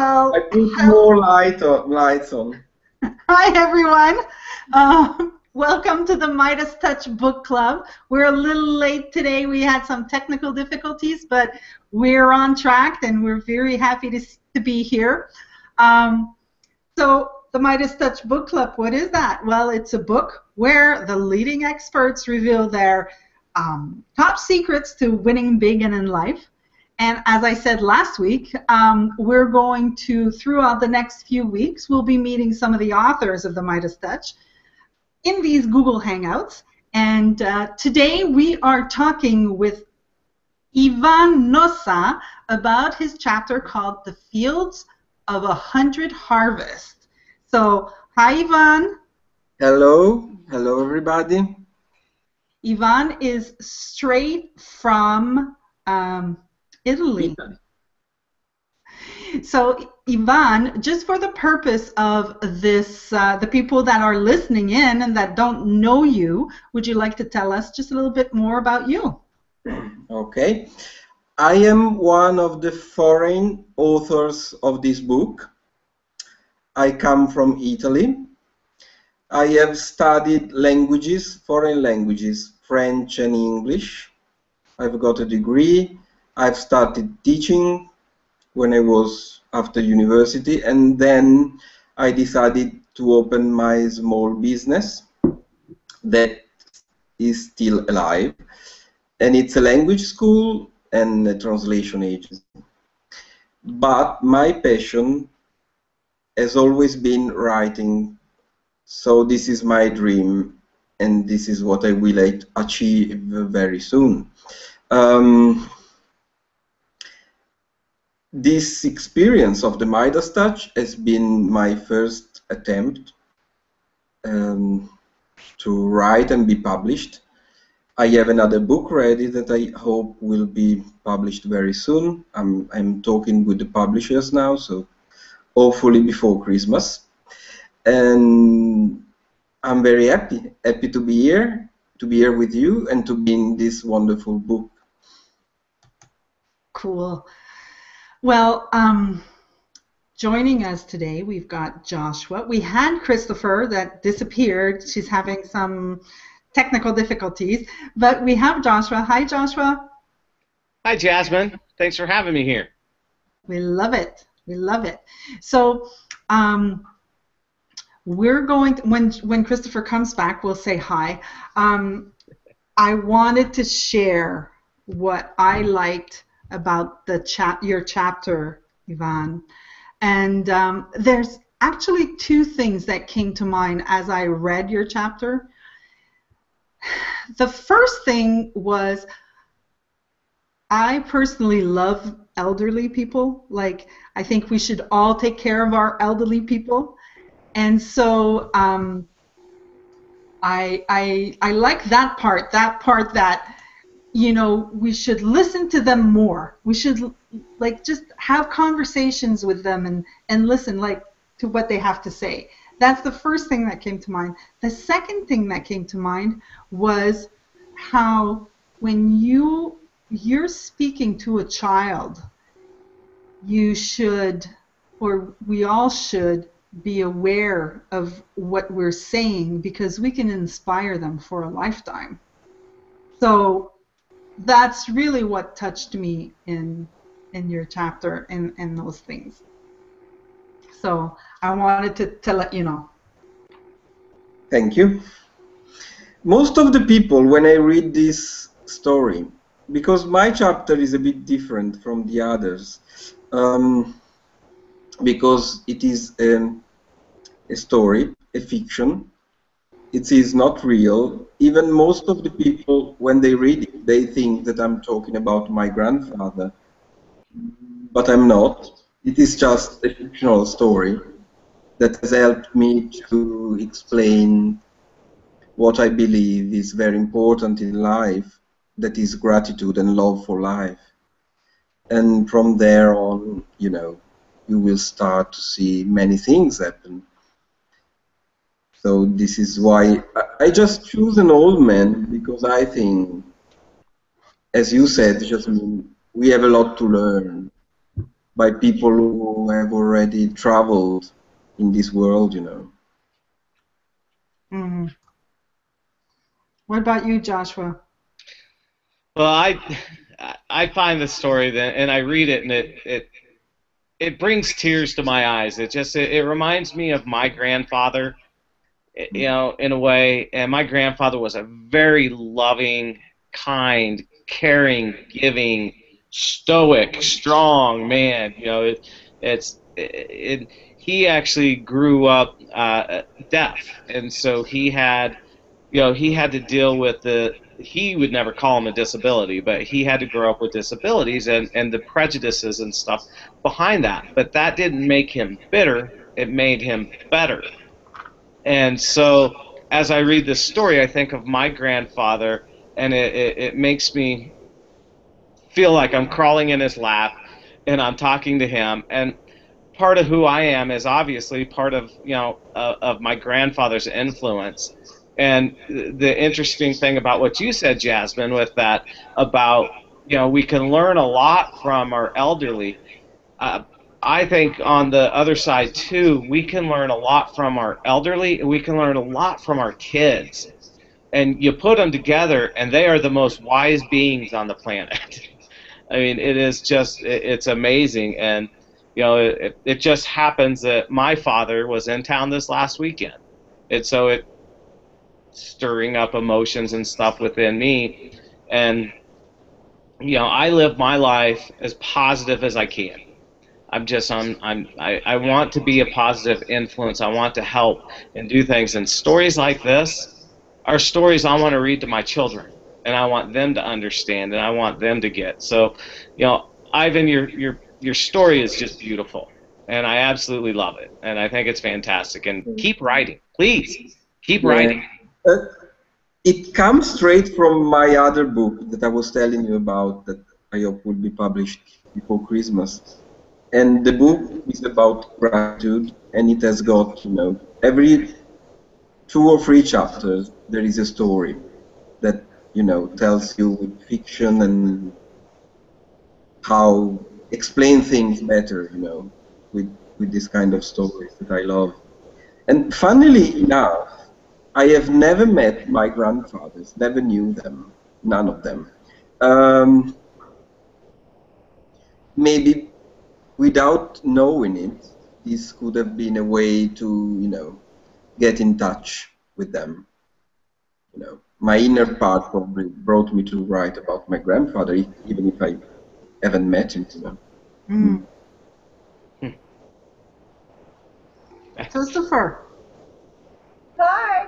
Well, I put more lights on. hi everyone. Welcome to the Midas Touch Book Club. We're a little late today. We had some technical difficulties, but we're on track and we're very happy to be here. So the Midas Touch Book Club, what is that? Well, it's a book where the leading experts reveal their top secrets to winning big and in life. And as I said last week, we're going to, throughout the next few weeks, we'll be meeting some of the authors of the Midas Touch in these Google Hangouts. And today we are talking with Ivan Nossa about his chapter called The Fields of 100 Harvests. So, hi Ivan. Hello. Hello, everybody. Ivan is straight from Italy. So, Ivan, just for the purpose of this, the people that are listening in and that don't know you, would you like to tell us just a little bit more about you? Okay. I am one of the foreign authors of this book. I come from Italy. I have studied languages, foreign languages, French and English. I've got a degree. I've started teaching when I was after university, and then I decided to open my small business that is still alive, and it's a language school and a translation agency. But my passion has always been writing, so this is my dream, and this is what I will achieve very soon. This experience of the Midas Touch has been my first attempt to write and be published. I have another book ready that I hope will be published very soon. I'm talking with the publishers now, so hopefully before Christmas. And I'm very happy to be here with you and to be in this wonderful book. Cool. Well, joining us today, we've got Joshua. We had Christopher that disappeared. She's having some technical difficulties, but we have Joshua. Hi, Joshua. Hi, Jasmine. Thanks for having me here. We love it. We love it. So, we're going to, when Christopher comes back, we'll say hi. I wanted to share what I liked about the your chapter, Ivan, and there's actually two things that came to mind as I read your chapter. The first thing was, I personally love elderly people. Like, I think we should all take care of our elderly people, and so I like that part that, you know, we should listen to them more. We should, like, just have conversations with them and listen, like, to what they have to say. That's the first thing that came to mind. The second thing that came to mind was how when you're speaking to a child, you should, or we all should, be aware of what we're saying, because we can inspire them for a lifetime. So that's really what touched me in your chapter and those things. So I wanted to let you know. Thank you. Most of the people, when I read this story, because my chapter is a bit different from the others, because it is a story, a fiction. It is not real. Even most of the people, when they read it, they think that I'm talking about my grandfather, but I'm not. It is just a fictional story that has helped me to explain what I believe is very important in life, that is gratitude and love for life. And from there on, you know, you will start to see many things happen. So this is why I just choose an old man, because I think, as you said, Jasmine, we have a lot to learn. by people who have already traveled in this world, you know. Mm-hmm. What about you, Joshua? Well, I find the story that, and I read it, and it brings tears to my eyes. It reminds me of my grandfather, you know, in a way. And my grandfather was a very loving, kind, caring, giving, stoic, strong man. You know, he actually grew up deaf, and so he had, you know, he had to deal with he would never call them a disability, but he had to grow up with disabilities and the prejudices and stuff behind that. But that didn't make him bitter, it made him better. And so as I read this story, I think of my grandfather, and it makes me feel like I'm crawling in his lap and I'm talking to him. And part of who I am is obviously part of, you know, of my grandfather's influence. And the interesting thing about what you said, Jasmine, with that about, you know, we can learn a lot from our elderly. Uh, I think on the other side too, we can learn a lot from our elderly, and we can learn a lot from our kids. And you put them together, and they are the most wise beings on the planet. I mean, it is just, it's amazing. And, you know, it just happens that my father was in town this last weekend. And so it stirring up emotions and stuff within me. And, you know, I live my life as positive as I can. I want to be a positive influence. I want to help and do things. And stories like this are stories I want to read to my children, and I want them to understand, and I want them to get. So, you know, Ivan, your story is just beautiful, and I absolutely love it, and I think it's fantastic. And keep writing, please. Keep Yeah. writing. It comes straight from my other book that I was telling you about that I hope will be published before Christmas. And the book is about gratitude, and it has got, you know, every 2 or 3 chapters there is a story that, you know, tells you with fiction and how explain things better, you know, with this kind of stories that I love. And funnily enough, I have never met my grandfathers, never knew them, none of them. Um, Maybe without knowing it, this could have been a way to, you know, get in touch with them. You know, my inner part probably brought me to write about my grandfather, even if I haven't met him, you know. Mm. Hmm. Christopher. Hi.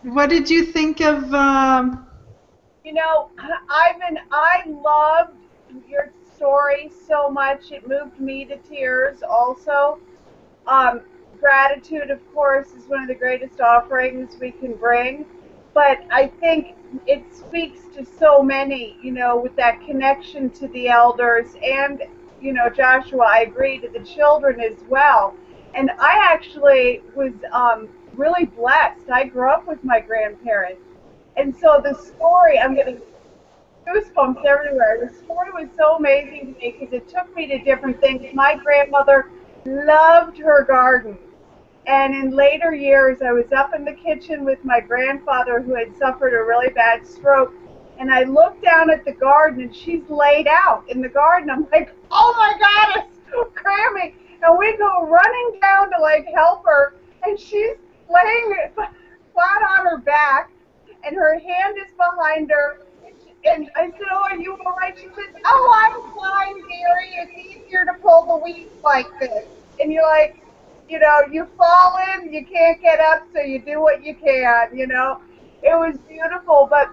What did you think of You know, Ivan, I loved your story so much. It moved me to tears also. Um, Gratitude, of course, is one of the greatest offerings we can bring. But I think it speaks to so many, you know, with that connection to the elders and, you know, Joshua, I agree, to the children as well. And I actually was really blessed. I grew up with my grandparents. And so the story, I'm getting goosebumps everywhere. The story was so amazing to me because it took me to different things. My grandmother loved her garden. And in later years, I was up in the kitchen with my grandfather who had suffered a really bad stroke. And I looked down at the garden and she's laid out in the garden. I'm like, oh my God, it's so cramming. And we go running down to like help her. And she's laying flat on her back and her hand is behind her. And I said, oh, are you all right? She says, oh, I'm fine, dearie. It's easier to pull the weeds like this. And you're like, you know, you fall in, you can't get up, so you do what you can, you know. It was beautiful, but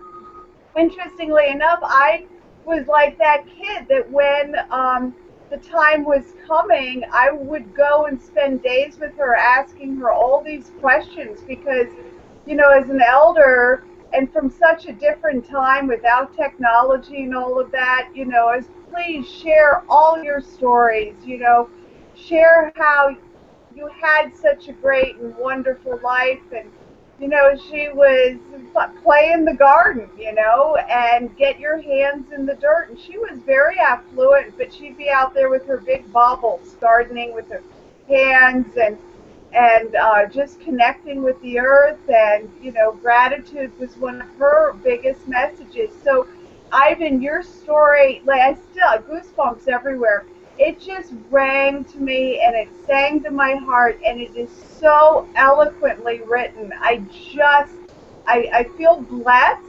interestingly enough, I was like that kid that when the time was coming, I would go and spend days with her asking her all these questions because, you know, as an elder and from such a different time without technology and all of that, you know, as please share all your stories, you know, share how you had such a great and wonderful life and you know, she was play in the garden, you know, and get your hands in the dirt. And she was very affluent, but she'd be out there with her big baubles, gardening with her hands and just connecting with the earth. And you know, gratitude was one of her biggest messages. So, Ivan, your story, like I still goosebumps everywhere. It just rang to me and it sang to my heart, and it is so eloquently written. I feel blessed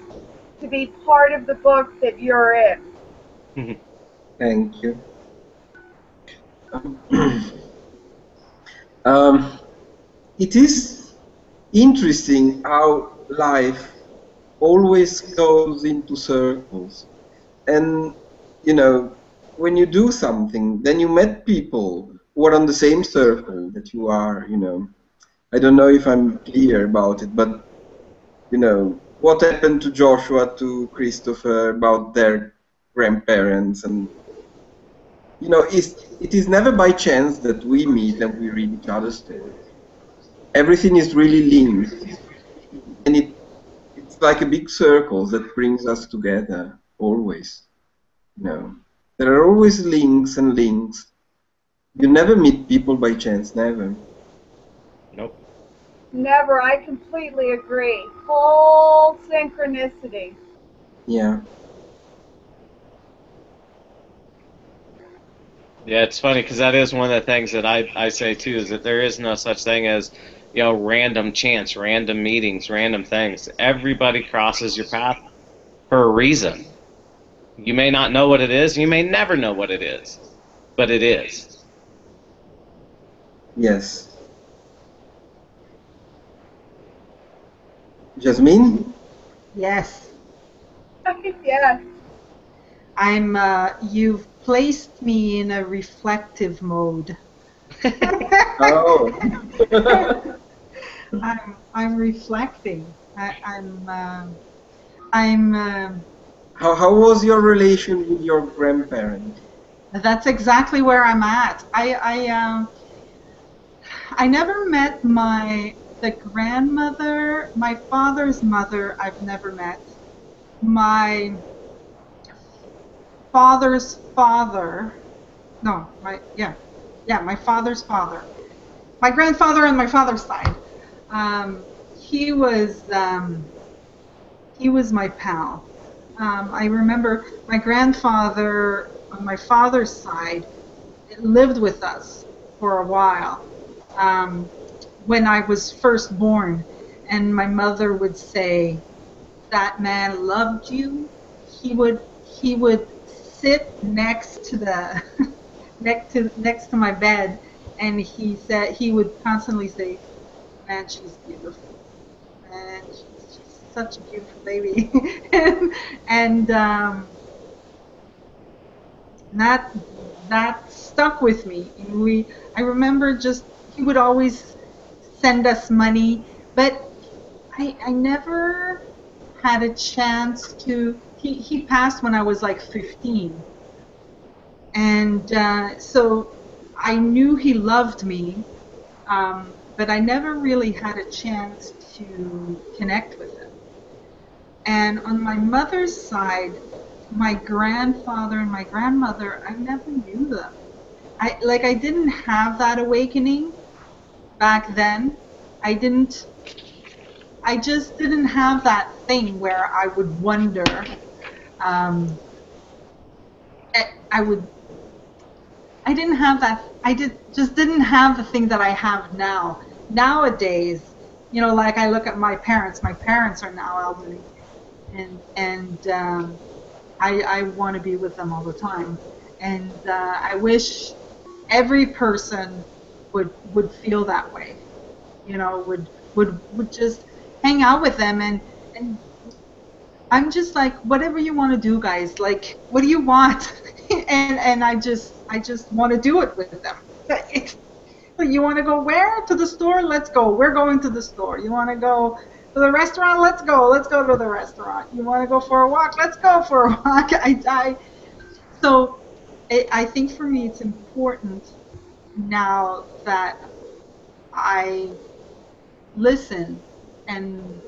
to be part of the book that you're in. Thank you. Um, it is interesting how life always goes into circles. And, you know, when you do something, then you met people who are on the same circle that you are, you know. I don't know if I'm clear about it, but, you know, what happened to Joshua, to Christopher, about their grandparents, and, you know, it is never by chance that we meet and we read each other's stories. Everything is really linked, and it's like a big circle that brings us together, always. You know, there are always links and links. You never meet people by chance, never. Nope. Never, I completely agree. Full synchronicity. Yeah. Yeah, it's funny because that is one of the things that I say too, is that there is no such thing as, you know, random chance, random meetings, random things. Everybody crosses your path for a reason. You may not know what it is, you may never know what it is, but it is. Yes. Jasmine? Yes. Yes. You've placed me in a reflective mode. Oh. I'm reflecting. I'm. How was your relation with your grandparents? That's exactly where I'm at. I never met the grandmother, my father's mother. I've never met. My father's father. No, my father's father. My grandfather on my father's side. Um, he was my pal. I remember my grandfather on my father's side lived with us for a while when I was first born, and my mother would say, "That man loved you." He would sit next to the next to my bed, and he would constantly say, "Man, she's beautiful. Man, she's such a beautiful baby," and that that stuck with me. And I remember just he would always send us money, but I never had a chance to. He passed when I was like 15, and so I knew he loved me, but I never really had a chance to connect with him. And on my mother's side, my grandfather and my grandmother, I never knew them. I didn't have that awakening back then. I didn't. I just didn't have that thing where I would wonder. Um, I would. I didn't have that. Just didn't have the thing that I have now. Nowadays, you know, like I look at my parents. My parents are now elderly, and I want to be with them all the time. And I wish every person would feel that way. You know, would just hang out with them, and I'm just like, whatever you want to do, guys. Like, what do you want? and I just want to do it with them. You want to go where? To the store? Let's go. We're going to the store. You want to go to the restaurant? Let's go. Let's go to the restaurant. You want to go for a walk? Let's go for a walk. So I think for me it's important now that I listen and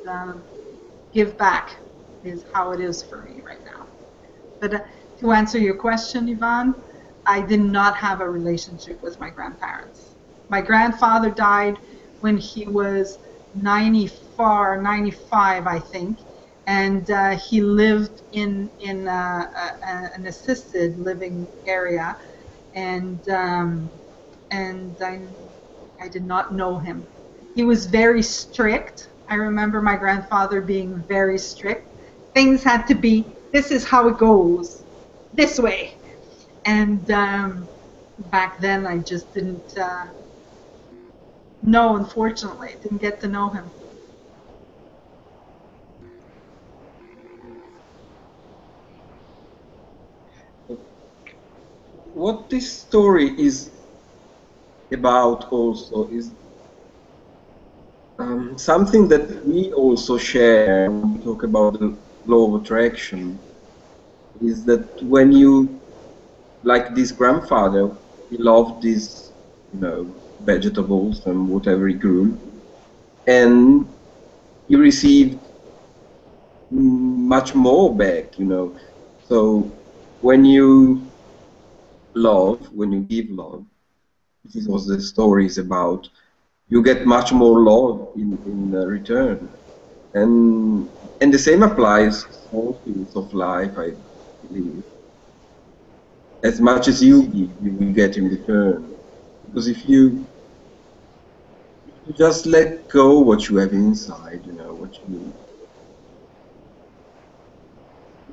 give back is how it is for me right now. But to answer your question, Yvonne, I did not have a relationship with my grandparents. My grandfather died when he was 94, 95, I think, and he lived in an assisted living area, and I did not know him. He was very strict. I remember my grandfather being very strict. Things had to be, this is how it goes, this way. And back then I just didn't know, unfortunately. I didn't get to know him. What this story is about also is something that we also share when we talk about the law of attraction, is that when you, like this grandfather, he loved these, vegetables and whatever he grew, and he received much more back, So when you love, when you give love, this is what the story is about, you get much more love in return. And the same applies to all fields of life, I believe. As much as you give, you will get in return. Because if you just let go what you have inside, what you...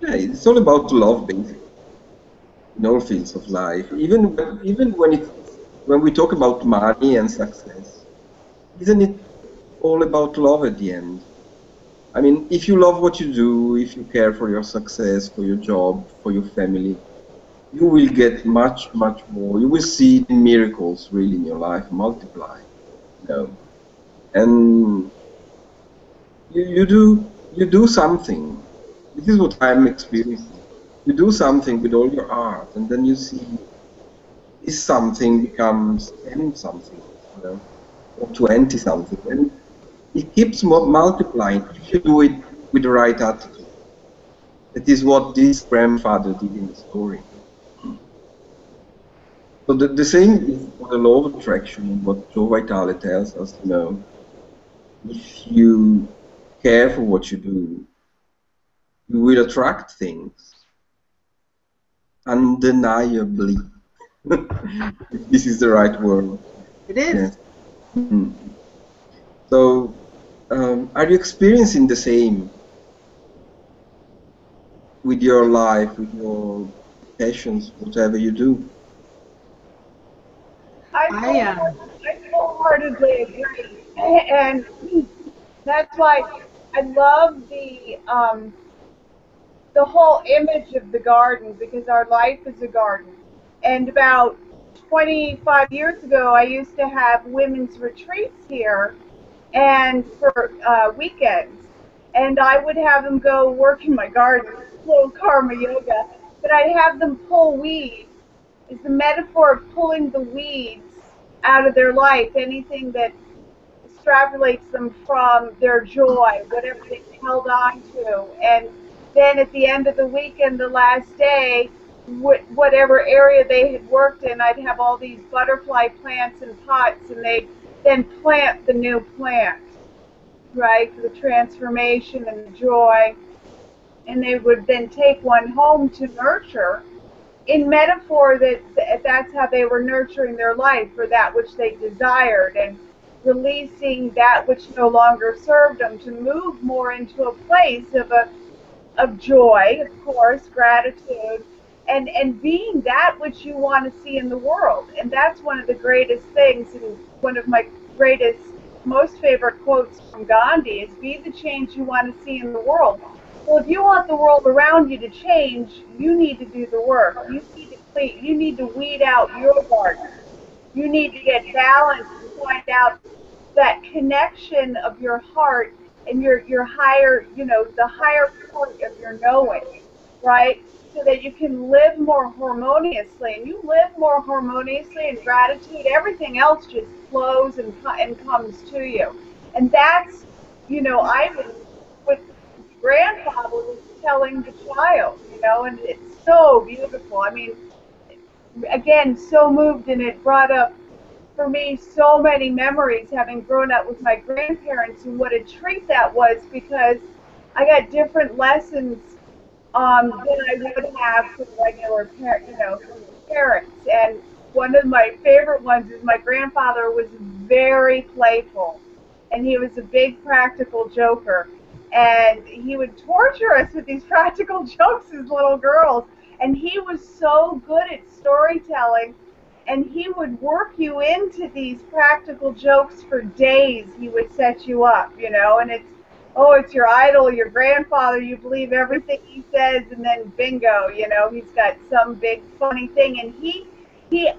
Yeah, it's all about love, basically, in all fields of life. Even when we talk about money and success, isn't it all about love at the end? I mean, if you love what you do, if you care for your success, for your job, for your family, you will get much, much more. You will see the miracles really in your life multiply. And you do something. This is what I'm experiencing. You do something with all your heart, and then you see this something becomes 10 something, or 20 something, and it keeps multiplying if you do it with the right attitude. That is what this grandfather did in the story. So the same is for the law of attraction, what Joe Vitale tells us, if you care for what you do, you will attract things undeniably. If this is the right word. It is. Yes. So, are you experiencing the same with your life, with your passions, whatever you do? I wholeheartedly agree, and that's why I love the whole image of the garden, because our life is a garden. And about 25 years ago, I used to have women's retreats here, and for weekends, and I would have them go work in my garden, little karma yoga, but I'd have them pull weeds. Is the metaphor of pulling the weeds out of their life, anything that extrapolates them from their joy, whatever they held on to. And then at the end of the weekend, the last day, whatever area they had worked in, I'd have all these butterfly plants in pots, and they'd then plant the new plant, right, for the transformation and the joy. And they would then take one home to nurture, in metaphor that's how they were nurturing their life for that which they desired, and releasing that which no longer served them, to move more into a place of joy, of course, gratitude, and being that which you want to see in the world. And that's one of the greatest things, and one of my greatest, most favorite quotes from Gandhi is, be the change you want to see in the world. Well, if you want the world around you to change, you need to do the work. You need to clean, you need to weed out your garden. You need to get balanced and find out that connection of your heart and your higher, the higher part of your knowing, right? So that you can live more harmoniously. And you live more harmoniously in gratitude, everything else just flows and comes to you. And that's you know, Ivan, what grandfather was telling the child, you know, and it's so beautiful. I mean, again, so moved, and it brought up for me so many memories having grown up with my grandparents and what a treat that was because I got different lessons than I would have from regular you know, from parents. And one of my favorite ones is my grandfather was very playful, and he was a big practical joker, and he would torture us with these practical jokes as little girls. And he was so good at storytelling, and he would work you into these practical jokes for days. He would set you up, you know, and it's, oh, it's your idol, your grandfather, you believe everything he says, and then bingo, you know, he's got some big funny thing, and he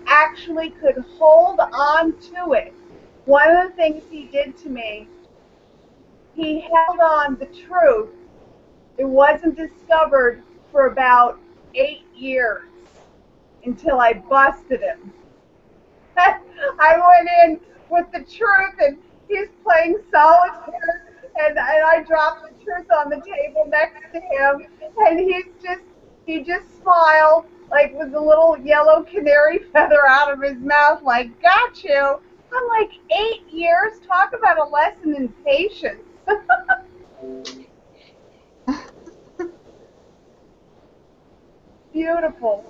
actually could hold on to it. One of the things he did to me, he held on the truth. It wasn't discovered for about 8 years until I busted him. I went in with the truth, and he's playing solitaire, and I dropped the truth on the table next to him, and he just smiled like with a little yellow canary feather out of his mouth, like, got you. I'm like, 8 years? Talk about a lesson in patience. Beautiful.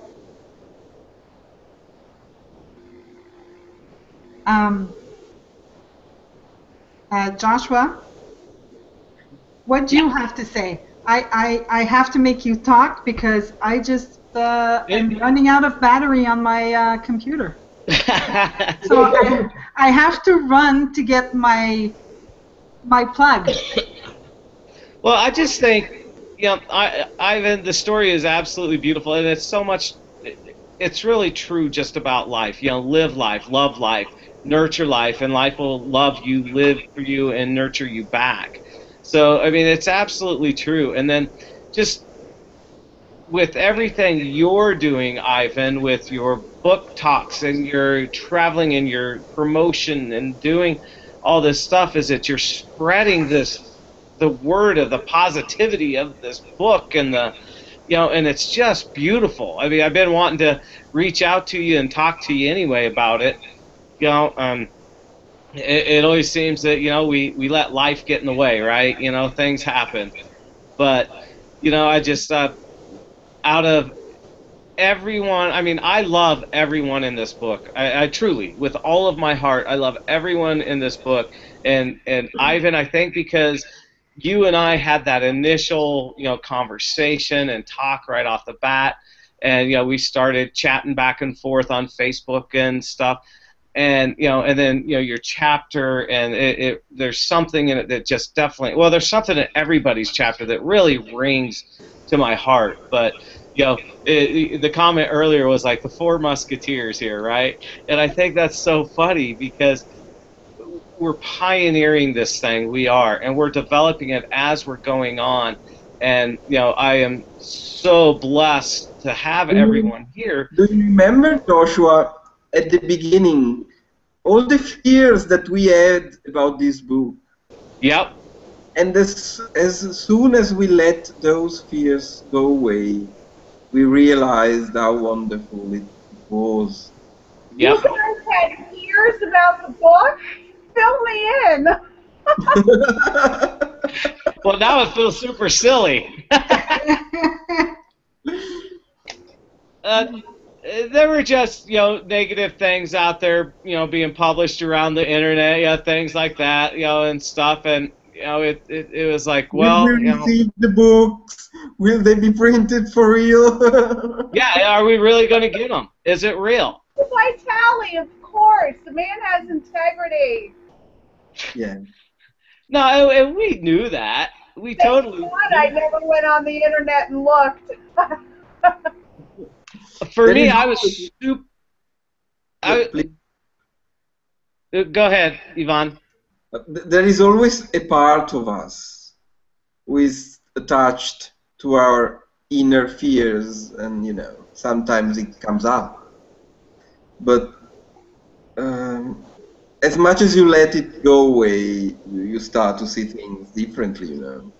Um, Joshua, what do you have to say? I have to make you talk because I just am running out of battery on my computer. So I have to run to get my plug. Well, I just think, you know, Ivan, the story is absolutely beautiful, and it's so much. It's really true just about life. You know, live life, love life, nurture life, and life will love you, live for you, and nurture you back. So, I mean, it's absolutely true. And then just with everything you're doing, Ivan, with your book talks and your traveling and your promotion and doing all this stuff, is that you're spreading the word of the positivity of this book and the, you know, and it's just beautiful. I mean, I've been wanting to reach out to you and talk to you anyway about it. You know, it always seems that, you know, we let life get in the way, right? You know, things happen. But, you know, I just, out of everyone, I mean, I love everyone in this book. I truly, with all of my heart, I love everyone in this book. And Ivan, I think because you and I had that initial, you know, conversation and talk right off the bat, and, you know, we started chatting back and forth on Facebook and stuff. And, you know, and then, you know, your chapter, and there's something in it that just definitely, well, there's something in everybody's chapter that really rings to my heart. But, you know, the comment earlier was like the Four Musketeers here, right? And I think that's so funny because we're pioneering this thing, we are, and we're developing it as we're going on. And, you know, I am so blessed to have everyone here. Do you remember, Joshua, at the beginning, all the fears that we had about this book? Yep. And as soon as we let those fears go away, we realized how wonderful it was. Yep. You guys had fears about the book? Fill me in. Well, now it feels super silly. There were just, you know, negative things out there, you know, being published around the internet, yeah, things like that, you know, and stuff, and, you know, it was like, well, will we you know, receive the books? Will they be printed for real? yeah, are we really going to get them? Is it real? Vitali, of course. The man has integrity. Yeah. No, and we knew that. We totally knew. I never went on the internet and looked. For me, I was super. Go ahead, Ivan. There is always a part of us who is attached to our inner fears, and, you know, sometimes it comes up. But as much as you let it go away, you start to see things differently, you know.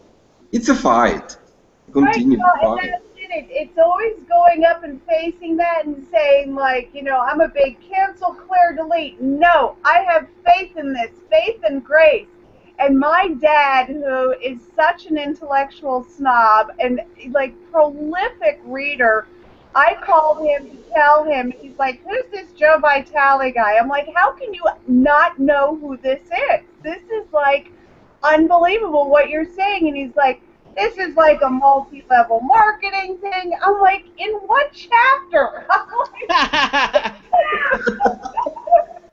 It's a fight, a Right, continuous well, and fight. that's it. It's always going up and facing that and saying, like, I'm a big cancel, clear, delete. No, I have faith in this, faith and grace. And my dad, who is such an intellectual snob and like prolific reader, I called him to tell him, he's like, who's this Joe Vitale guy? I'm like, how can you not know who this is? This is like unbelievable what you're saying. And he's like, this is like a multi-level marketing thing. I'm like, in what chapter?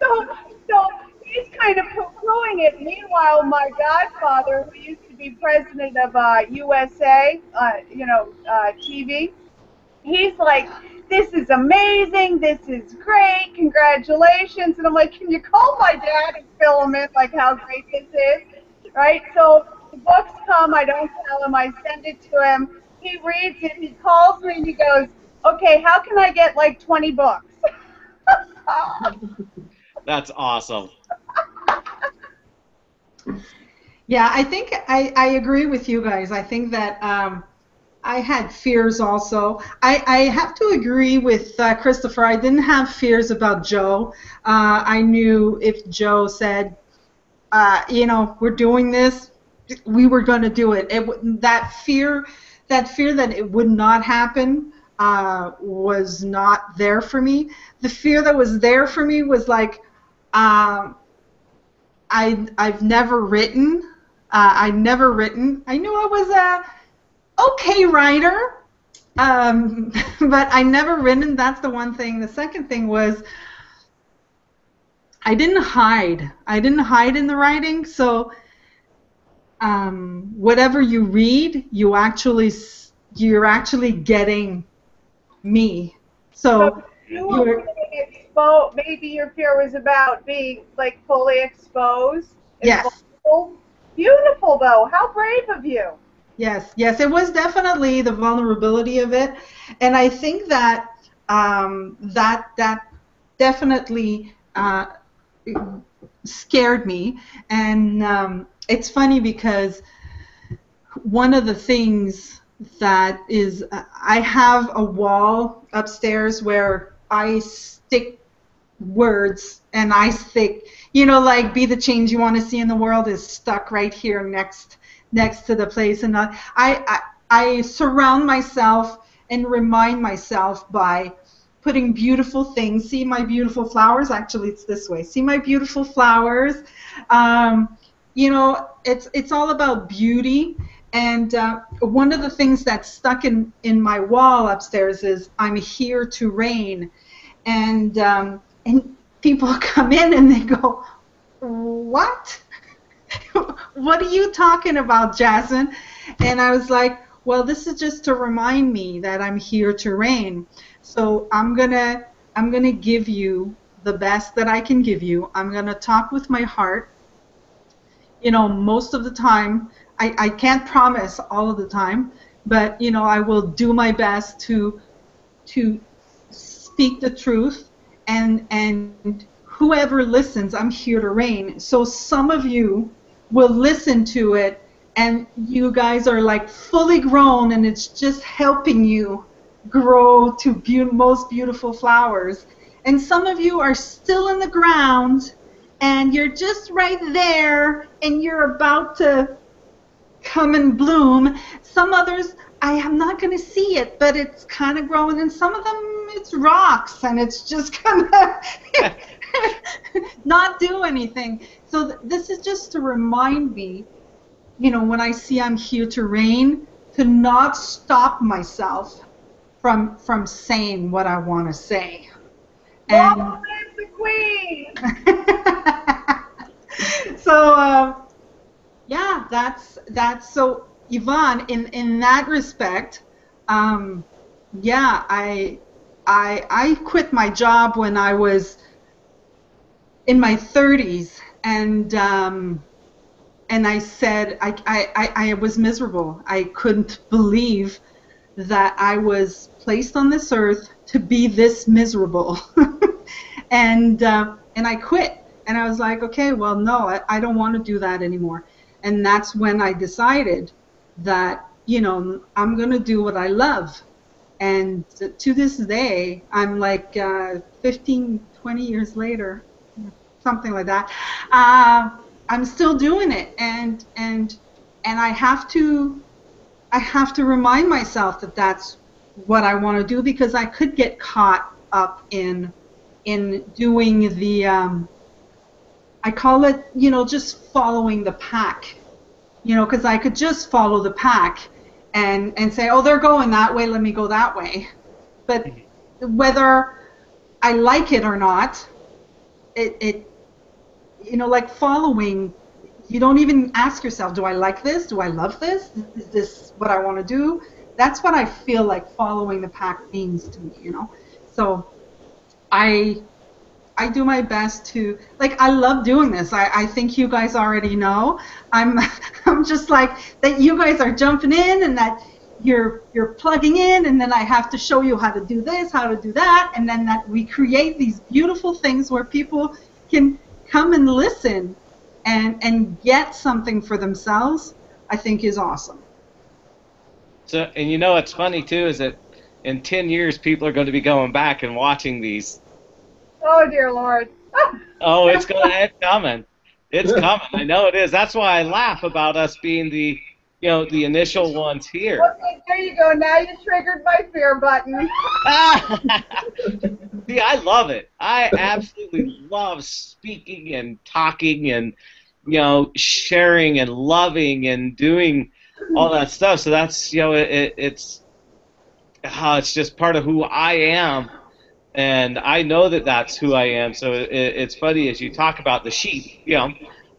so, so he's kind of poo-pooing it. Meanwhile, my godfather, who used to be president of USA, TV, he's like, this is amazing, this is great, congratulations. And I'm like, can you call my dad and fill him in like how great this is, right? So the books come, I don't tell him, I send it to him, he reads it, he calls me and he goes, okay, how can I get like 20 books? That's awesome. Yeah, I think I agree with you guys. I think that I had fears also. I have to agree with Christopher. I didn't have fears about Joe. I knew if Joe said, we're doing this, we were going to do it. That fear that it would not happen was not there for me. The fear that was there for me was like, I've never written. I'd never written. I knew I was a okay writer, but I never written. That's the one thing. The second thing was I didn't hide. I didn't hide in the writing. So whatever you read, you're actually getting me. So you were being exposed. Maybe your fear was about being like fully exposed. Yes. Beautiful, though. How brave of you. Yes, it was definitely the vulnerability of it, and I think that that definitely scared me. And it's funny because one of the things that is, I have a wall upstairs where I stick words, and I stick, like be the change you want to see in the world is stuck right here next to the place. And I surround myself and remind myself by putting beautiful things. See my beautiful flowers? Actually, it's this way. See my beautiful flowers? It's all about beauty. And one of the things that's stuck in my wall upstairs is I'm here to reign. And people come in and they go, what? What are you talking about, Jasmine? And I was like, well, this is just to remind me that I'm here to reign. So I'm gonna give you the best that I can give you. I'm gonna talk with my heart. Most of the time, I can't promise all of the time, but I will do my best to speak the truth, and whoever listens, I'm here to reign. So some of you will listen to it, and you guys are like fully grown, and it's just helping you grow to most beautiful flowers. And some of you are still in the ground, and you're just right there, and you're about to come and bloom. Some others, I am not going to see it, but it's kind of growing, and some of them it's rocks, and it's just going to not do anything. So this is just to remind me, when I see I'm here to reign, to not stop myself from saying what I want to say. And long live the Queen! So yeah, that's so Yvonne, in that respect, yeah, I quit my job when I was in my 30s, and I said I was miserable. I couldn't believe that I was placed on this earth to be this miserable, and I quit. And I was like, okay, well, no, I don't want to do that anymore. And that's when I decided that, you know, I'm going to do what I love. And to this day, I'm like 15, 20 years later, something like that, I'm still doing it. And I have to remind myself that that's what I want to do, because I could get caught up in doing the I call it, you know, just following the pack, you know, because I could just follow the pack and say, oh, they're going that way, let me go that way. But whether I like it or not, it you know, like following, you don't even ask yourself, do I like this? Do I love this? Is this what I want to do? That's what I feel like following the pack means to me, you know. So I do my best to, like, I love doing this. I think you guys already know. I'm just like that you guys are jumping in and that you're plugging in, and then I have to show you how to do this, how to do that, and then that we create these beautiful things where people can come and listen and get something for themselves, I think is awesome. So, and you know what's funny too is that in 10 years people are going to be going back and watching these. Oh dear Lord. Oh, it's coming. It's coming. I know it is. That's why I laugh about us being the, you know, the initial ones here. Okay, there you go. Now you triggered my fear button. See, I love it. I absolutely love speaking and talking and, you know, sharing and loving and doing all that stuff. So that's, you know, it's just part of who I am. And I know that that's who I am. So it's funny as you talk about the sheep, you know,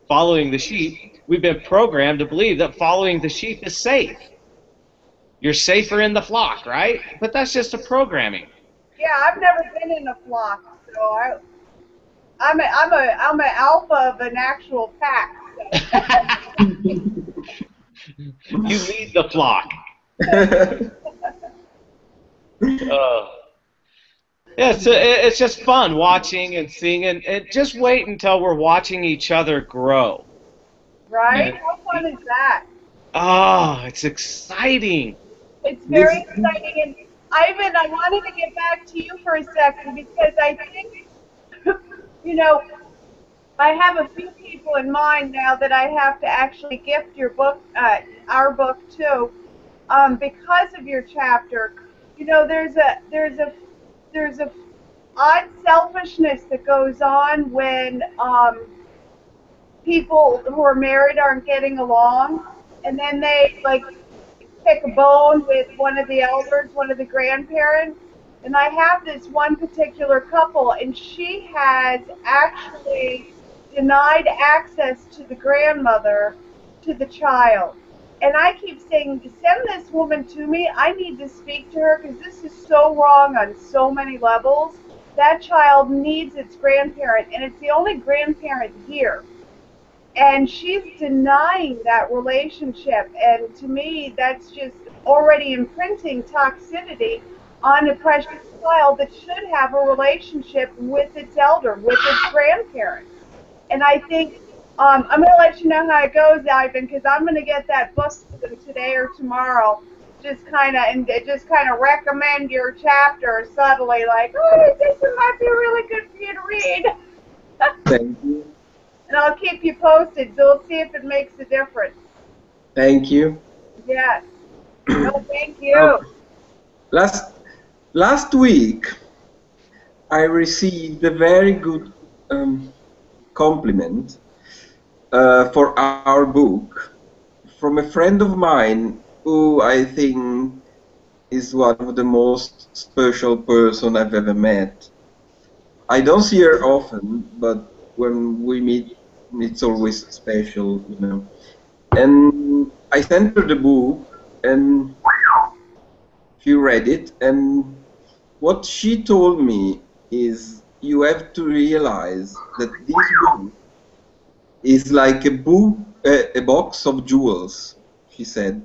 following the sheep. We've been programmed to believe that following the sheep is safe. You're safer in the flock, right? But that's just a programming. Yeah, I've never been in a flock, so I'm an alpha of an actual pack. You lead the flock. Yeah, it's just fun watching and seeing, and just wait until we're watching each other grow. Right? And, How fun is that? oh, it's exciting. It's very exciting. And Ivan, I wanted to get back to you for a second because I think, you know, I have a few people in mind now that I have to actually gift your book, our book to, because of your chapter. You know, there's a odd selfishness that goes on when people who are married aren't getting along, and then they like pick a bone with one of the elders, one of the grandparents. And I have this one particular couple, and she has actually denied access to the grandmother to the child. And I keep saying, send this woman to me. I need to speak to her because this is so wrong on so many levels. That child needs its grandparent, and it's the only grandparent here. And she's denying that relationship. And to me, that's just already imprinting toxicity on a precious child that should have a relationship with its elder, with its grandparent. And I think I'm going to let you know how it goes, Ivan, because I'm going to get that book today or tomorrow. Just kind of recommend your chapter subtly, like, oh, I think it might be really good for you to read. Thank you. And I'll keep you posted, so we'll see if it makes a difference. Thank you. Yes. No, thank you. Last week, I received a very good compliment for our book from a friend of mine who I think is one of the most special person I've ever met. I don't see her often, but when we meet, it's always special, you know. And I sent her the book, and she read it, and what she told me is, you have to realize that this book is like a box of jewels, she said.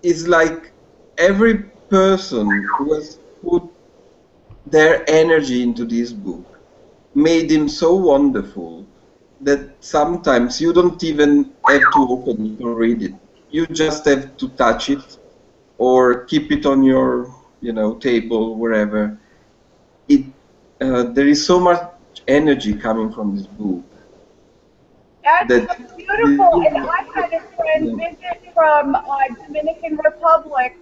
It's like every person who has put their energy into this book made him so wonderful that sometimes you don't even have to open it or read it. You just have to touch it or keep it on your, table, wherever. There is so much energy coming from this book That's that so beautiful. And I had a friend visit from Dominican Republic,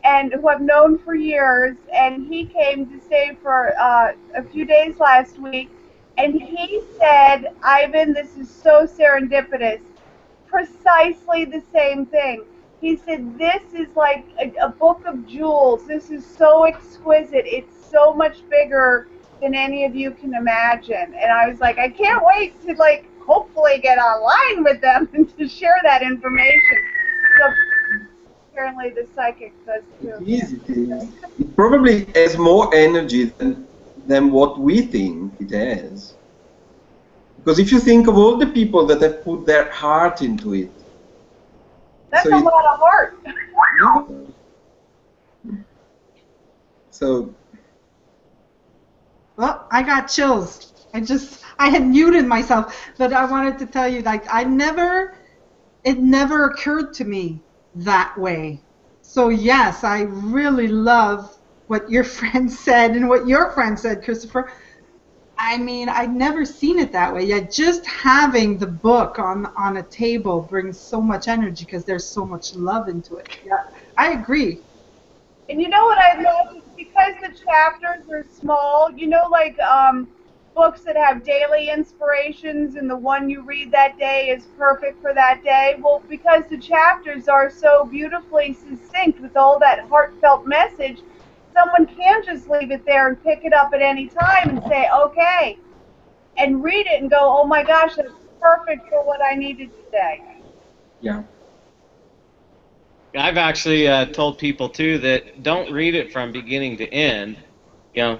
and who I've known for years, and he came to stay for a few days last week, and he said, Ivan, this is so serendipitous, precisely the same thing. He said, this is like a book of jewels. This is so exquisite. It's so much bigger than any of you can imagine. And I was like, I can't wait to hopefully get online with them and to share that information. So apparently the psychic does too. it is. It probably has more energy than what we think it has. Because if you think of all the people that have put their heart into it, that's a lot of heart. So. Well, I got chills. I had muted myself, but I wanted to tell you, it never occurred to me that way. So yes, I really love what your friend said and what your friend said, Christopher. I mean, I'd never seen it that way. Yeah, just having the book on a table brings so much energy because there's so much love into it. Yeah, I agree. And you know what I love is because the chapters are small, books that have daily inspirations and the one you read that day is perfect for that day. Well, because the chapters are so beautifully succinct with all that heartfelt message, someone can just leave it there and pick it up at any time and say, okay, and read it and go, oh my gosh, that's perfect for what I needed today. Yeah. I've actually told people too that don't read it from beginning to end.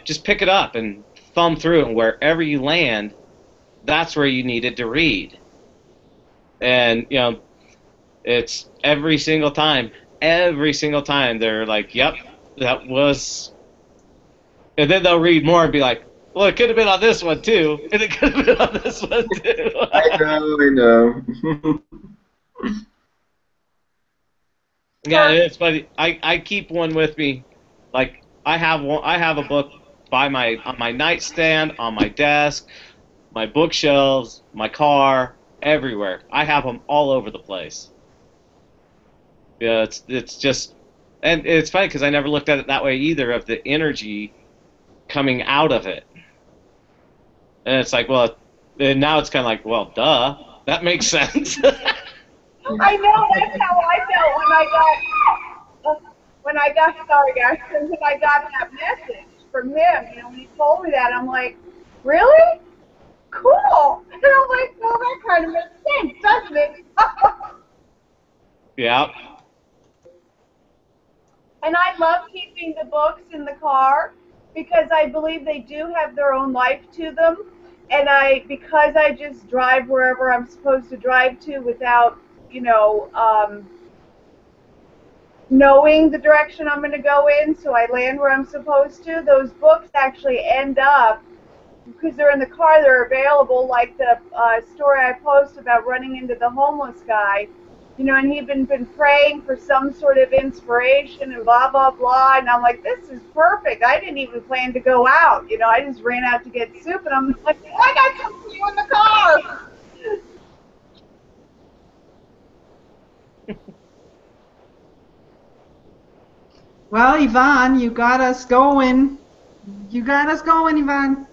Just pick it up and thumb through it, and wherever you land, that's where you needed to read. And it's every single time they're like, "Yep, that was," and then they'll read more and be like, "Well, it could have been on this one too, and it could have been on this one too." I know. Yeah, it's funny. I keep one with me. Like I have a book on my nightstand, on my desk, my bookshelves, my car, everywhere. I have them all over the place. Yeah, it's just, and it's funny because I never looked at it that way either, of the energy coming out of it. And it's like, well, and now it's kind of like, well, duh, that makes sense. I know, that's how I felt when I got sorry guys, when I got that message from him, when he told me that, I'm like, really? Cool. And I'm like, well, that kind of makes sense, doesn't it? Yeah. And I love keeping the books in the car because I believe they do have their own life to them. And because I just drive wherever I'm supposed to drive to without, knowing the direction I'm going to go in, so I land where I'm supposed to, those books actually end up, because they're in the car, they're available, like the story I post about running into the homeless guy, and he'd been praying for some sort of inspiration and blah, blah, blah, and I'm like, this is perfect. I didn't even plan to go out, I just ran out to get soup, and I'm like, I got some for you in the car. Well, Ivan, you got us going. You got us going, Ivan.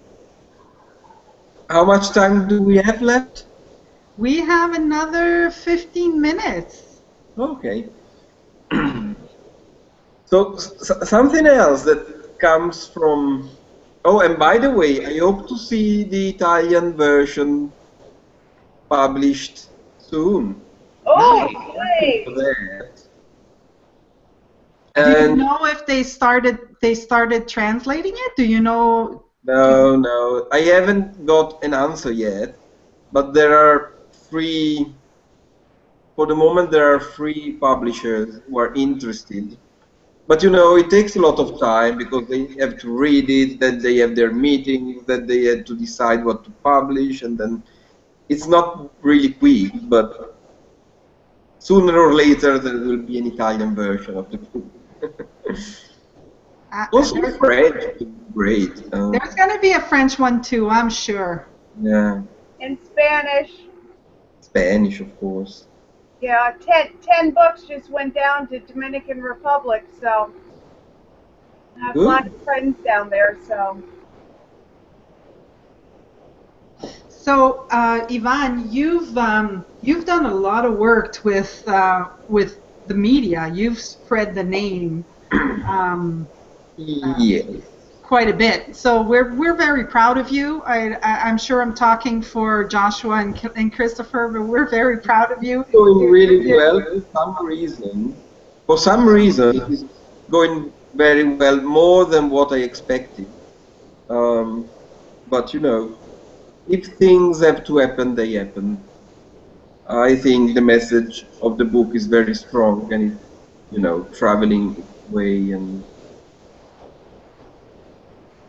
How much time do we have left? We have another 15 minutes. Okay. So something else that comes from... Oh, and by the way, I hope to see the Italian version published soon. Oh, great. Do you know if they started translating it? Do you know? No. I haven't got an answer yet, but there are for the moment, there are 3 publishers who are interested But you know, it takes a lot of time because they have to read it, then they have their meetings, then they have to decide what to publish, and then it's not really quick, but sooner or later there will be an Italian version of the book. Also French would be great. There's going to be a French one too, I'm sure. Yeah. In Spanish. Spanish, of course. Yeah, 10 books just went down to Dominican Republic, so I have a lot of friends down there, so. So, Ivan, you've done a lot of work with the media. You've spread the name Yes. quite a bit. So we're very proud of you. I'm sure I'm talking for Joshua and Christopher, but we're very proud of you. Going really well for some reason it is going very well, more than what I expected. But you know, if things have to happen, they happen. I think the message of the book is very strong, and it's, you know, traveling its way, and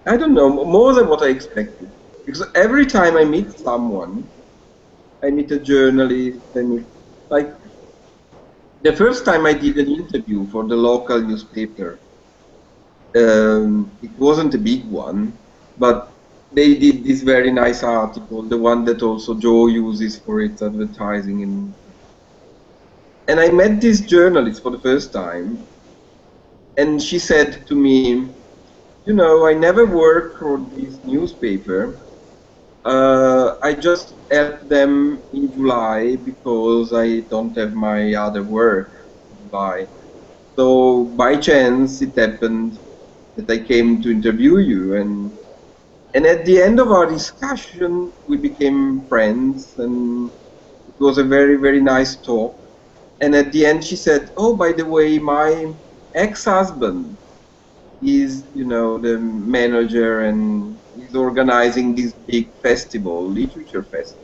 I don't know, more than what I expected. Because every time I meet someone, I meet a journalist, like, the first time I did an interview for the local newspaper, it wasn't a big one, but they did this very nice article, the one that also Joe uses for its advertising. And I met this journalist for the first time, and she said to me, you know, I never worked for this newspaper. I just helped them in July because I don't have my other work in July. So by chance it happened that I came to interview you, and at the end of our discussion we became friends, and it was a very, very nice talk. And at the end she said, oh, by the way, my ex-husband is, you know, the manager, and he's organizing this big festival, literature festival.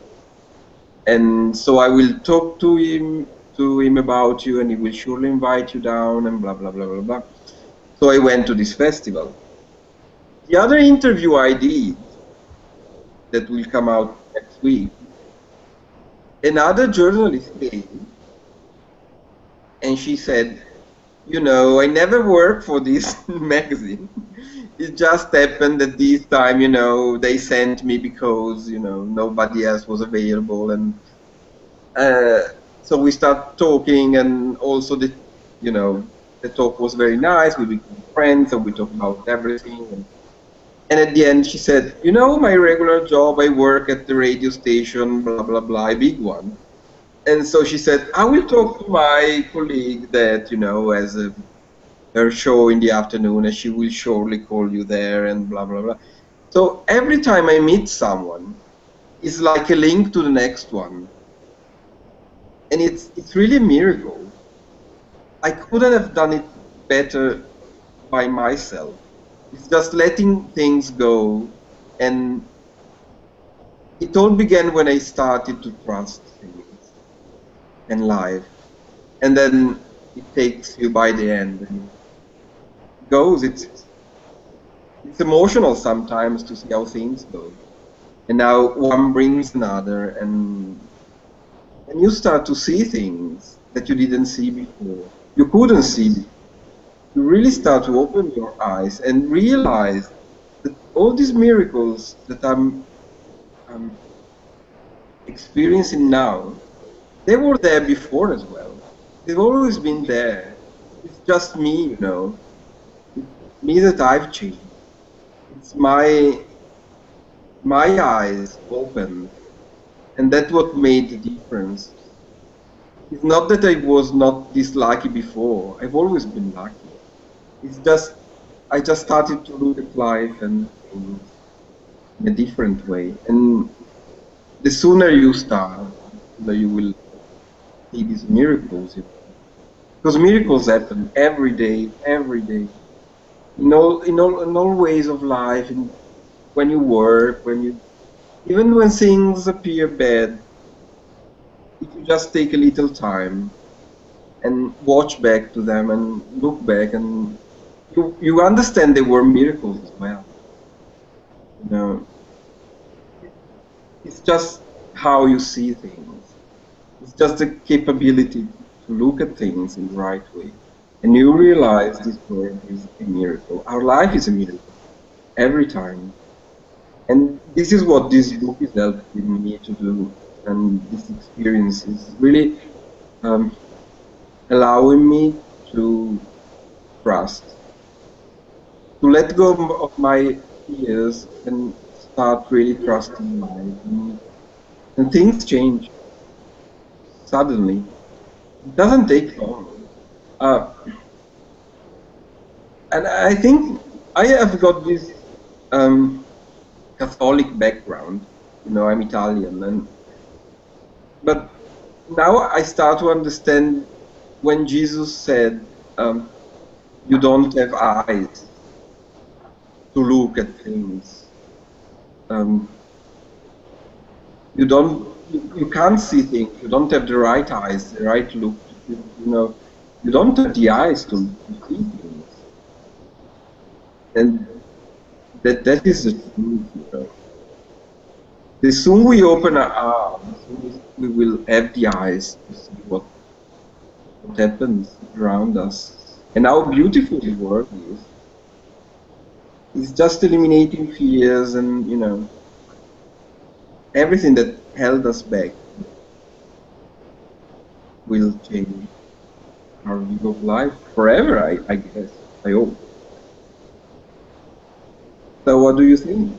And so I will talk to him about you, and he will surely invite you down, and blah, blah, blah, blah, blah. So I went to this festival. The other interview I did, that will come out next week, another journalist came, and she said, you know, I never worked for this magazine. It just happened that this time, you know, they sent me because, you know, nobody else was available, and so we start talking, and also the, you know, the talk was very nice. We became friends, and we talked about everything. And at the end, she said, you know, my regular job, I work at the radio station, blah, blah, blah, a big one. And so she said, I will talk to my colleague that, you know, has her show in the afternoon, and she will surely call you there, and blah, blah, blah. So every time I meet someone, it's like a link to the next one. And it's really a miracle. I couldn't have done it better by myself. It's just letting things go, and it all began when I started to trust things and life, and then it takes you by the end, and it goes. It's emotional sometimes to see how things go, and now one brings another, and you start to see things that you didn't see before, you couldn't see before. You really start to open your eyes and realize that all these miracles that I'm experiencing now, they were there before as well. They've always been there. It's just me, you know. It's me that I've changed. It's my eyes open, and that's what made the difference. It's not that I was not this lucky before. I've always been lucky. It's just, I just started to look at life and in a different way. And the sooner you start, the sooner you will see these miracles. Because miracles happen every day, in all ways of life. And when you work, even when things appear bad, if you just take a little time and watch back to them and look back, and you understand they were miracles as well. You know, it's just how you see things. It's just the capability to look at things in the right way. And you realize this world is a miracle. Our life is a miracle every time. And this is what this book is helping me to do. And this experience is really allowing me to trust, to let go of my fears and start really trusting life. And things change suddenly. It doesn't take long. And I think I have got this Catholic background. You know, I'm Italian, but now I start to understand when Jesus said, "You don't have eyes to look at things. You don't, you can't see things. You don't have the right eyes, the right look. You know, you don't have the eyes to see things." And that is the truth. You know. The soon we open our arms, we will have the eyes to see what happens around us and how beautiful the world is. It's just eliminating fears and, you know, everything that held us back will change our view of life forever, I guess. I hope. So what do you think?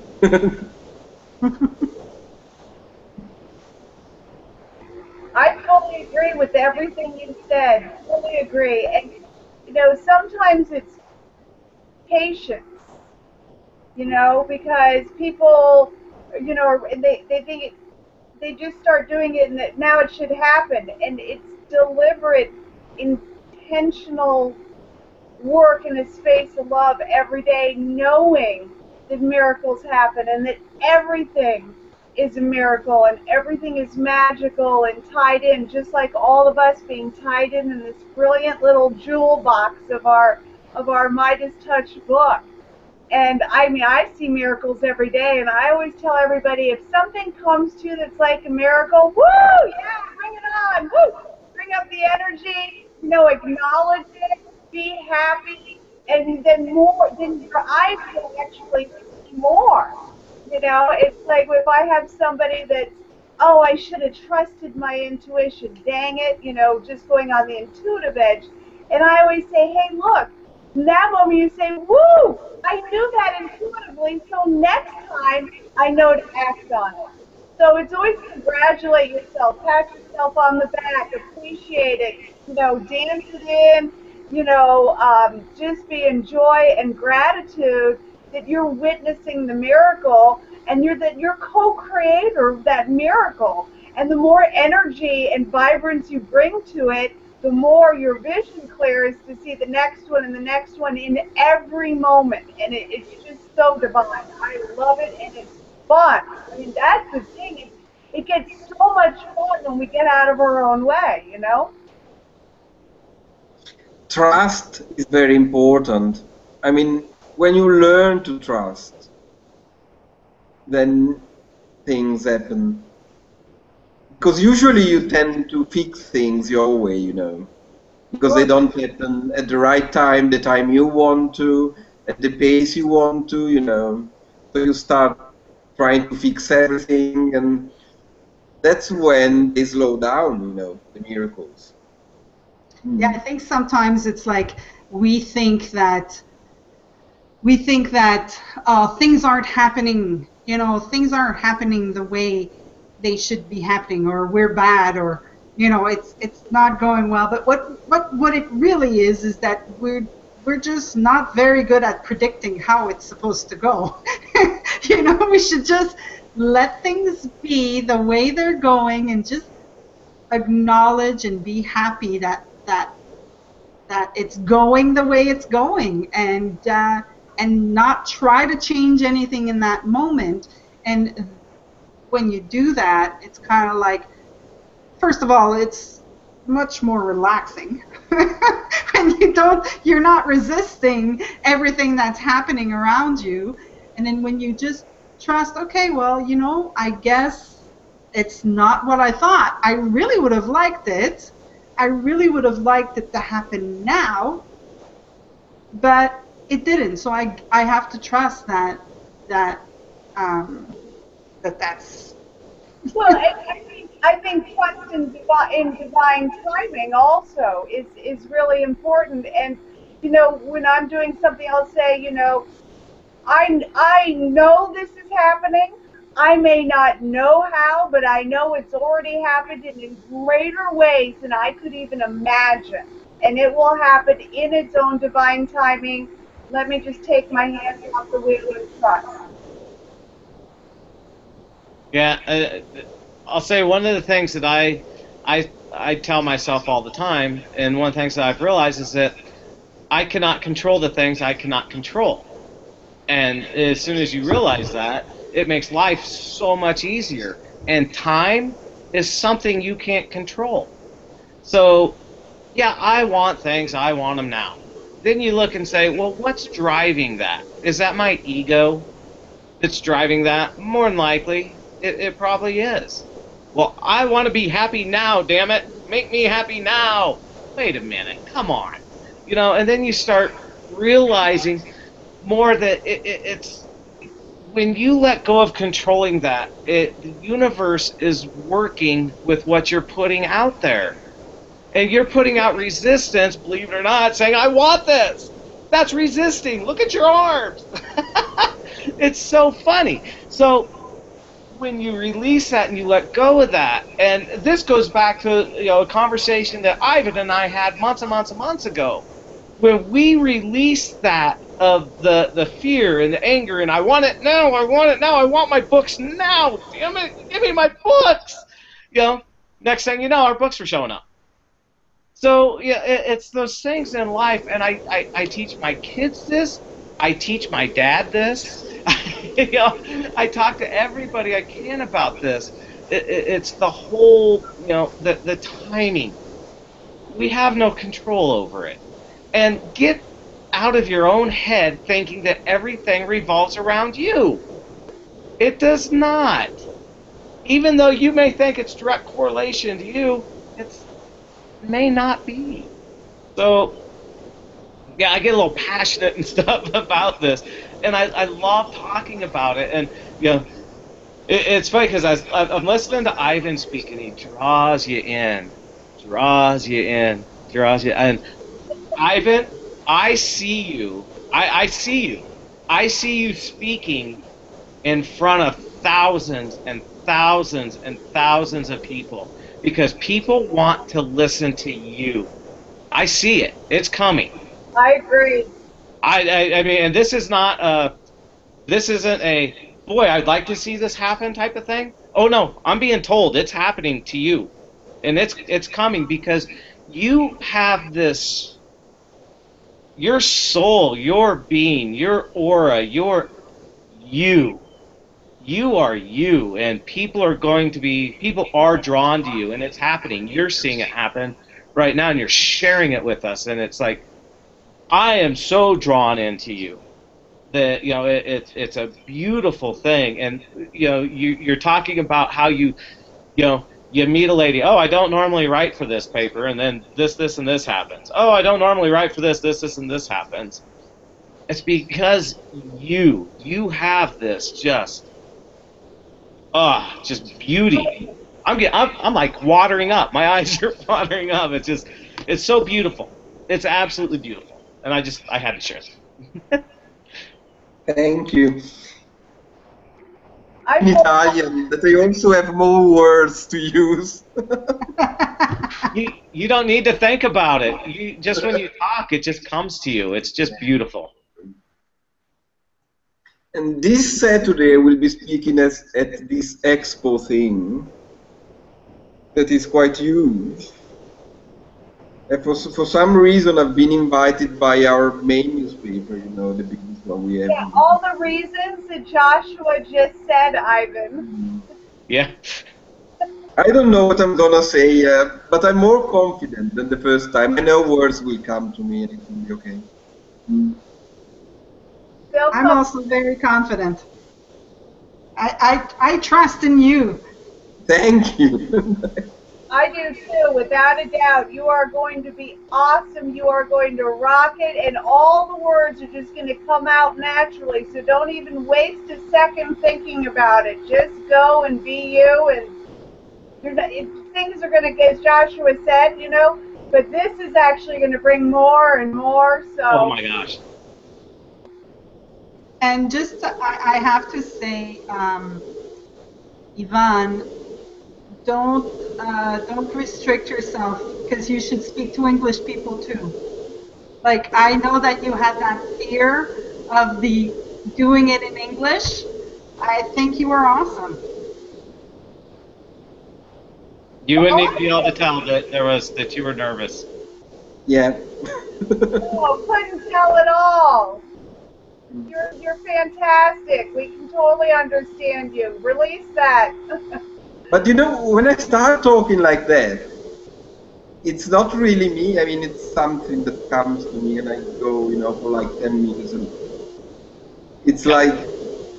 I totally agree with everything you said. Totally agree. And you know, sometimes it's patience. You know, because people, you know, they think they just start doing it and that now it should happen, and it's deliberate, intentional work in a space of love every day, knowing that miracles happen and that everything is a miracle and everything is magical and tied in, just like all of us being tied in this brilliant little jewel box of our Midas Touch book. And I mean, I see miracles every day, and I always tell everybody, if something comes to you that's like a miracle, woo, yeah, bring it on, woo, bring up the energy, you know, acknowledge it, be happy, and then your eyes will actually see more. You know, it's like if I have somebody that's, oh, I should have trusted my intuition, dang it, you know, just going on the intuitive edge. And I always say, hey, look, in that moment you say, woo, I knew that intuitively, so next time I know to act on it. So it's always congratulate yourself, pat yourself on the back, appreciate it, you know, dance it in, you know, just be in joy and gratitude that you're witnessing the miracle and you're co-creator of that miracle. And the more energy and vibrance you bring to it, the more your vision clears to see the next one and the next one in every moment. And it's just so divine. I love it, and it's fun. I mean, that's the thing. It gets so much fun when we get out of our own way, you know? Trust is very important. I mean, when you learn to trust, then things happen. Because usually you tend to fix things your way, you know, because they don't happen at the right time, the time you want to, at the pace you want to, you know. So you start trying to fix everything, and that's when they slow down, you know, the miracles. Yeah, I think sometimes it's like we think that things aren't happening, you know, things aren't happening the way they should be happening, or we're bad, or you know, it's not going well. But what it really is that we're just not very good at predicting how it's supposed to go. You know, we should just let things be the way they're going and just acknowledge and be happy that it's going the way it's going, and not try to change anything in that moment. And when you do that, it's kind of like, first of all, it's much more relaxing. And you're not resisting everything that's happening around you. And then when you just trust, okay, well, I guess it's not what I thought. I really would have liked it. I really would have liked it to happen now, but it didn't. So I have to trust that's. Well, I think trust in divine timing also is really important. And when I'm doing something, I'll say, I know this is happening. I may not know how, but I know it's already happened in greater ways than I could even imagine. And it will happen in its own divine timing. Let me just take my hands off the wheel of trust. Yeah, I'll say one of the things that I tell myself all the time, and one of the things that I've realized is that I cannot control the things I cannot control. And as soon as you realize that, it makes life so much easier. And time is something you can't control. So, yeah, I want things, I want them now. Then you look and say, well, what's driving that? Is that my ego that's driving that? More than likely, it probably is. Well, I want to be happy now, damn it. Make me happy now. Wait a minute, come on. And then you start realizing more that it's when you let go of controlling that, the universe is working with what you're putting out there. And you're putting out resistance, believe it or not, saying, I want this. That's resisting. Look at your arms. It's so funny. So when you release that and you let go of that, and this goes back to a conversation that Ivan and I had months and months and months ago, when we release that of the fear and the anger, and I want it now, I want my books now, damn it, give me my books. Next thing you know, our books are showing up. So yeah, it's those things in life, and I teach my kids this. I teach my dad this. I talk to everybody I can about this. It's the whole, the timing. We have no control over it. And get out of your own head thinking that everything revolves around you. It does not. Even though you may think it's direct correlation to you, it may not be. So, yeah, I get a little passionate and stuff about this, and I love talking about it. And it's funny because I'm listening to Ivan speak, and he draws you in, draws you in, draws you in. Ivan, I see you. I see you. I see you speaking in front of thousands and thousands and thousands of people because people want to listen to you. I see it. It's coming. I agree. I mean, and this is not this isn't a boy, I'd like to see this happen type of thing. Oh no, I'm being told it's happening to you, and it's coming because you have this. Your soul, your being, your aura, you are you, and people are drawn to you, and it's happening. You're seeing it happen right now, and you're sharing it with us, and it's like, I am so drawn into you that it's a beautiful thing. And you're talking about how you meet a lady. Oh, I don't normally write for this paper, and then this, and this happens. Oh, I don't normally write for this, and this happens. It's because you have this just beauty. I'm like watering up. My eyes are watering up. It's so beautiful. It's absolutely beautiful. And I had to share it. Thank you. I'm Italian, but I also have more words to use. You don't need to think about it. When you talk, it just comes to you. It's just beautiful. And this Saturday I will be speaking at this expo thing that is quite huge. And for some reason I've been invited by our main newspaper, the biggest one we have. Yeah, all the reasons that Joshua just said, Ivan. Yeah. I don't know what I'm gonna say, but I'm more confident than the first time. I know words will come to me and it will be okay. I'm also very confident. I trust in you. Thank you. I do too, without a doubt. You are going to be awesome. You are going to rock it, and all the words are just going to come out naturally. So don't even waste a second thinking about it. Just go and be you, and things are going to get, as Joshua said, but this is actually going to bring more and more. So. Oh my gosh. And just, I have to say, Ivan, don't restrict yourself, because you should speak to English people too. Like, I know that you had that fear of the doing it in English. I think you were awesome. You wouldn't even be able to tell that you were nervous. Yeah. Oh, couldn't tell at all. You're fantastic. We can totally understand you. Release that. But you know, when I start talking like that, it's not really me. I mean, it's something that comes to me, and I go, for like 10 minutes, and it's like,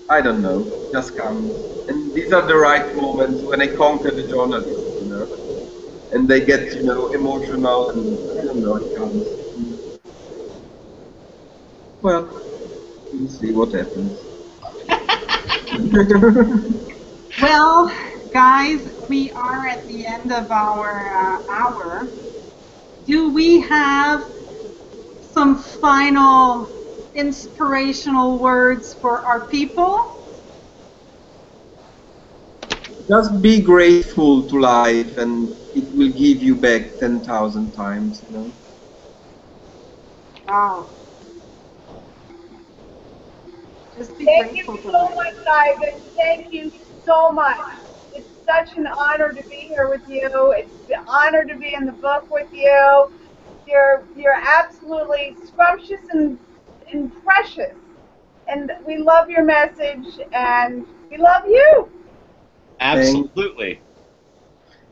I don't know, just comes. And these are the right moments when I conquer the journalists, and they get, emotional, and I don't know, it comes. Well, we'll see what happens. Well, guys, we are at the end of our hour. Do we have some final inspirational words for our people? Just be grateful to life, and it will give you back 10,000 times. Wow. Just be Thank you grateful to so life. much, Ivan. Thank you so much. It's such an honor to be here with you. It's an honor to be in the book with you. You're absolutely scrumptious and precious. And we love your message, and we love you. Absolutely.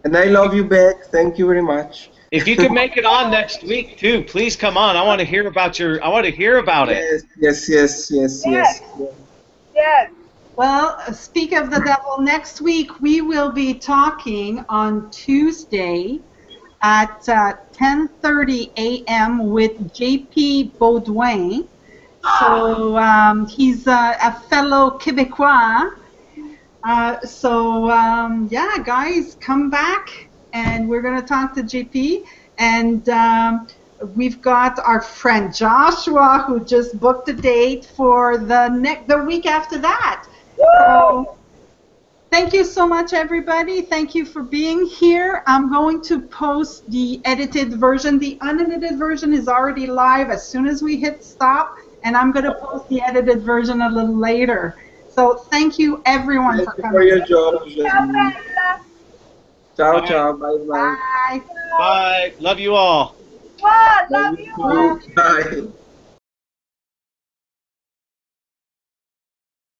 And I love you back. Thank you very much. If you could make it on next week too, please come on. I want to hear about it. Yes. Yes. Well, speak of the devil, next week we will be talking on Tuesday at 10:30 a.m. with J.P. Baudouin. So he's a fellow Québécois. Yeah, guys, come back, and we're going to talk to JP. And we've got our friend Joshua, who just booked a date for the week after that. So, thank you so much, everybody. Thank you for being here. I'm going to post the edited version. The unedited version is already live as soon as we hit stop, and I'm going to post the edited version a little later. So thank you, everyone, for coming. For your job. Ciao, Bye. ciao. Bye, bye. Bye. Bye. Love you all. What? Love you. Bye.